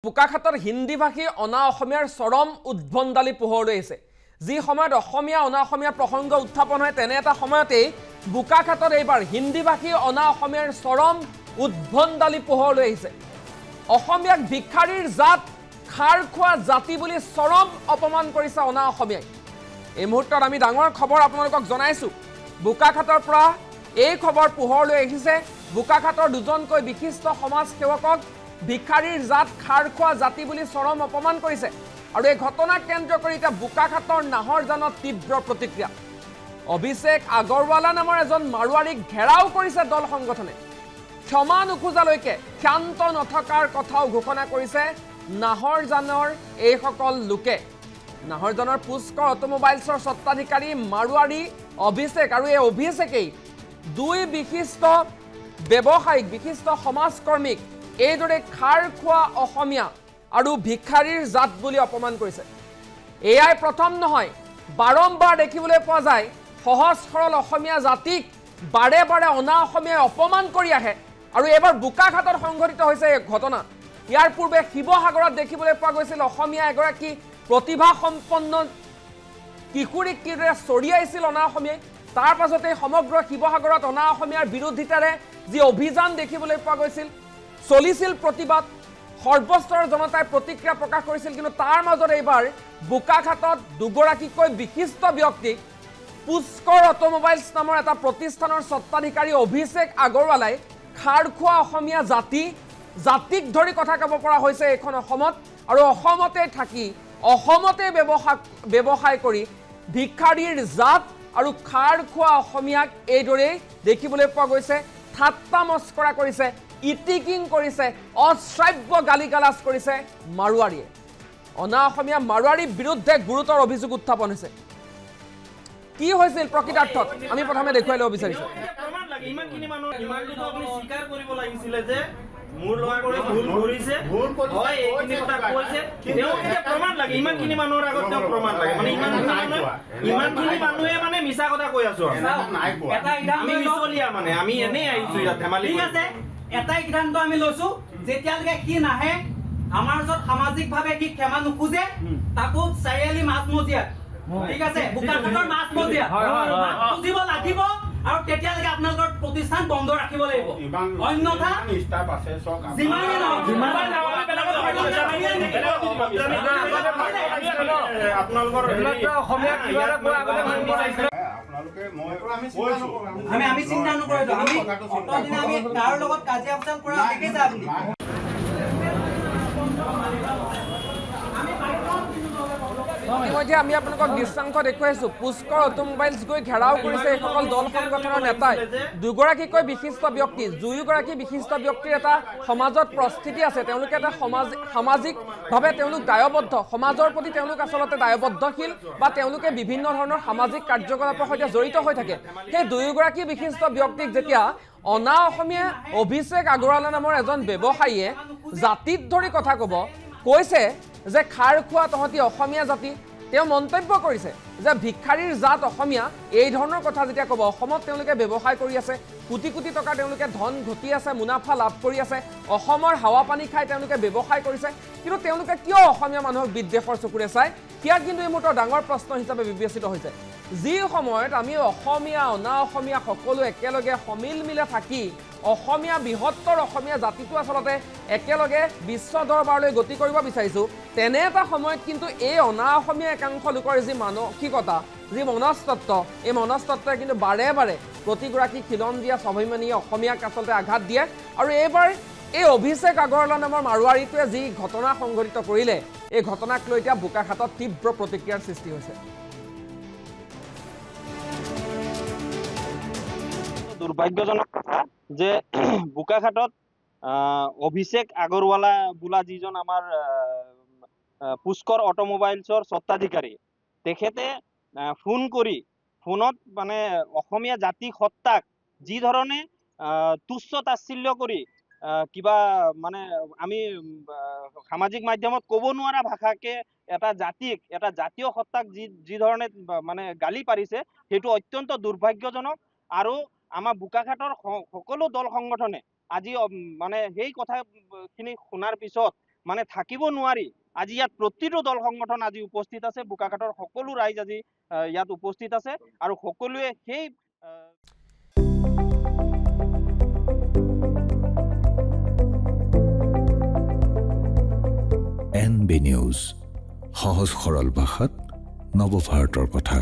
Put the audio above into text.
বোকাখাটত হিন্দী ভাষী অনা অসমীয়াৰ চৰম উদ্ভণ্ডালি পোহৰলৈ আহিছে। যি সময়ত অসমীয়া অনা অসমীয়া প্ৰসংগ উত্থাপন হয় তেনে এটা সময়তেই বোকাখাটত এইবাৰ হিন্দী ভাষী অনা অসমীয়াৰ চৰম উদ্ভণ্ডালি পোহৰলৈ আহিছে। অসমীয়াক ভিক্ষাৰীৰ জাত খাৰ খোৱা জাতি বুলি চৰম অপমান কৰিছে অনা অসমীয়াই। এই মুহূৰ্তত আমি ডাঙৰ খবৰ আপোনালোকক জনাইছোঁ। বোকাখাটৰ পৰা এই খবৰ পোহৰলৈ আহিছে। বোকাখাটৰ দুজনকৈ বিশিষ্ট সমাজ সেৱকক ভিক্ষাৰীৰ জাত খাৰ খোৱা জাতি বুলি চৰম অপমান কৰিছে। আৰু এই ঘটনাক কেন্দ্ৰ কৰি এতিয়া বোকাখাটৰ নাহৰজানত তীব্ৰ প্ৰতিক্ৰিয়া। অভিষেক আগৰৱালা নামৰ এজন মাৰোৱাৰীক ঘেৰাও কৰিছে দল সংগঠনে। ক্ষমা নোখোজালৈকে ক্ষান্ত নথকাৰ কথাও ঘোষণা কৰিছে নাহৰজানৰ এইসকল লোকে। নাহৰজানৰ পুষ্কৰ অটোমোবাইলছৰ স্বত্বাধিকাৰী মাৰোৱাৰী অভিষেক আৰু এই অভিষেকেই দুই বিশিষ্ট ব্যৱসায়িক বিশিষ্ট সমাজকৰ্মীক এইদৰে খাৰ খোৱা অসমীয়া আৰু ভিক্ষাৰীৰ জাত বুলি অপমান কৰিছে। এয়াই প্ৰথম নহয়, বাৰম্বাৰ দেখিবলৈ পোৱা যায় সহজ সৰল অসমীয়া জাতিক বাৰে বাৰে অনা অসমীয়াই অপমান কৰি আহে। আৰু এইবাৰ বোকাখাটত সংঘটিত হৈছে এই ঘটনা। ইয়াৰ পূৰ্বে শিৱসাগৰত দেখিবলৈ পোৱা গৈছিল অসমীয়া এগৰাকী প্ৰতিভা সম্পন্ন কিশোৰীক কিদৰে চৰিয়াইছিল অনা অসমীয়াই। তাৰ পাছতে সমগ্ৰ শিৱসাগৰত অনা অসমীয়াৰ বিৰোধিতাৰে যি অভিযান দেখিবলৈ পোৱা গৈছিল, চলিছিল প্ৰতিবাদ, সৰ্বস্তৰৰ জনতাই প্ৰতিক্ৰিয়া প্ৰকাশ কৰিছিল। কিন্তু তাৰ মাজত এইবাৰ বোকাখাটত দুগৰাকীকৈ বিশিষ্ট ব্যক্তিক পুষ্কৰ অটোমোবাইলছ নামৰ এটা প্ৰতিষ্ঠানৰ স্বত্বাধিকাৰী অভিষেক আগৰৱালাই খাৰ খোৱা অসমীয়া জাতিক ধৰি কথা ক'ব পৰা হৈছে এইখন অসমত। আৰু অসমতে থাকি অসমতে ব্যৱসায় কৰি ভিক্ষাৰীৰ জাত আৰু খাৰ খোৱা অসমীয়াক এইদৰেই দেখিবলৈ পোৱা গৈছে। ঠাট্টা মস্কৰা কৰিছে, ইটিকিং কৰিছে, অশ্ৰাব্য গালি গালাজ কৰিছে মাৰোৱাৰীয়ে। অনা অসমীয়া মাৰোৱাৰীৰ বিৰুদ্ধে গুৰুতৰ অভিযোগ উত্থাপন হৈছে। কি হৈছিল প্ৰকৃতাৰ্থত আমি প্ৰথমে দেখুৱাই ল'ব বিচাৰিছোঁ। মোৰ লৰাটোৱে ভুল কৰিছে হয় এইখিনি কথা কৈছে তেওঁ এতিয়া প্ৰমাণ লাগে ইমানখিনি মানুহৰ আগত তেওঁ প্ৰমাণ লাগে মানে ইমানখিনি মানুহে মানে মিছা কথা কৈ আছো আমি মিছলীয়া মানে আমি এনেই আহিছো ইয়াত ধেমালি ঠিক আছে। এটাই সিদ্ধান্ত আমি লৈছো যেতিয়ালৈকে সি নাহে আমাৰ য'ত সামাজিকভাৱে সি ক্ষমা নোখোজে তাকো চাৰিআলি মাজমজিয়াত ঠিক আছে বোকাখাটৰ মাজমজিয়াত খুজিব লাগিব আৰু তেতিয়ালৈকে আপোনালোকৰ প্ৰতিষ্ঠান বন্ধ ৰাখিব লাগিব। অন্যথা আমি চিন্তা নকৰো, আমি তাৰ লগত কাজিয়া পচাল কৰা দেখিছে আপুনি। ইতিমধ্যে আমি আপোনালোকক দৃশ্যাংশ দেখুৱাইছোঁ। পুষ্কৰ অটোমোবাইলছ গৈ ঘেৰাও কৰিছে এইসকল দল সংগঠনৰ নেতাই। দুগৰাকীকৈ বিশিষ্ট ব্যক্তি, দুয়োগৰাকী বিশিষ্ট ব্যক্তিৰ এটা সমাজত প্ৰস্থিতি আছে। তেওঁলোকে এটা সামাজিকভাৱে তেওঁলোক দায়বদ্ধ, সমাজৰ প্ৰতি তেওঁলোক আচলতে দায়বদ্ধশীল বা তেওঁলোকে বিভিন্ন ধৰণৰ সামাজিক কাৰ্যকলাপৰ সৈতে জড়িত হৈ থাকে। সেই দুয়োগৰাকী বিশিষ্ট ব্যক্তিক যেতিয়া অনা অসমীয়া অভিষেক আগৰৱালা নামৰ এজন ব্যৱসায়ীয়ে জাতিত ধৰি কথা ক'ব কৈছে যে খাৰ খোৱা তহঁতি অসমীয়া জাতি, তেওঁ মন্তব্য কৰিছে যে ভিক্ষাৰীৰ জাত অসমীয়া, এই ধৰণৰ কথা যেতিয়া ক'ব, অসমত তেওঁলোকে ব্যৱসায় কৰি আছে, কোটি কোটি টকা তেওঁলোকে ধন ঘটি আছে, মুনাফা লাভ কৰি আছে, অসমৰ হাৱা পানী খাই তেওঁলোকে ব্যৱসায় কৰিছে, কিন্তু তেওঁলোকে কিয় অসমীয়া মানুহক বিদ্বেষৰ চকুৰে চায়? সেয়া কিন্তু এই মুহূৰ্তৰ ডাঙৰ প্ৰশ্ন হিচাপে বিবেচিত হৈছে। যি সময়ত আমি অসমীয়া অনা অসমীয়া সকলো একেলগে সমিল মিলে থাকি অসমীয়া বৃহত্তৰ অসমীয়া জাতিটো আচলতে একেলগে বিশ্ব দৰবাৰলৈ গতি কৰিব বিচাৰিছোঁ, তেনে এটা সময়ত কিন্তু এই অনা অসমীয়া একাংশ লোকৰ যি মানসিকতা, যি মনস্তত্ব, এই মনস্তত্বই কিন্তু বাৰে বাৰে প্ৰতিগৰাকী খিলঞ্জীয়া স্বাভিমানীয়ে অসমীয়াক আচলতে আঘাত দিয়ে। আৰু এইবাৰ এই অভিষেক আগৰৱালা নামৰ মাৰোৱাৰীটোৱে যি ঘটনা সংঘটিত কৰিলে, এই ঘটনাক লৈ এতিয়া বোকাখাটত তীব্ৰ প্ৰতিক্ৰিয়াৰ সৃষ্টি হৈছে। দুৰ্ভাগ্যজনক কথা যে বোকাখাটত অভিষেক আগৰৱালা বোলা যিজন আমাৰ পুষ্কৰ অটোমোবাইলছৰ স্বত্বাধিকাৰী, তেখেতে ফোন কৰি ফোনত মানে অসমীয়া জাতি সত্তাক যি ধৰণে তুচ্ছ তাচ্ছিল্য কৰি কিবা মানে আমি সামাজিক মাধ্যমত ক'ব নোৱাৰা ভাষাকে এটা জাতিক, এটা জাতীয় সত্তাক যি ধৰণে মানে গালি পাৰিছে, সেইটো অত্যন্ত দুৰ্ভাগ্যজনক। আৰু আমাৰ বোকাখাটৰ সকলো দল সংগঠনে আজি মানে সেই কথাখিনি শুনাৰ পিছত মানে থাকিব নোৱাৰি আজি ইয়াত প্ৰতিটো দল সংগঠন আজি উপস্থিত আছে বোকাখাটৰ সকলো ৰাইজ আজি ইয়াত উপস্থিত আছে আৰু সকলোৱে সেই NB নিউজ সহজ সৰল ভাষাত নৱভাৰতৰ কথা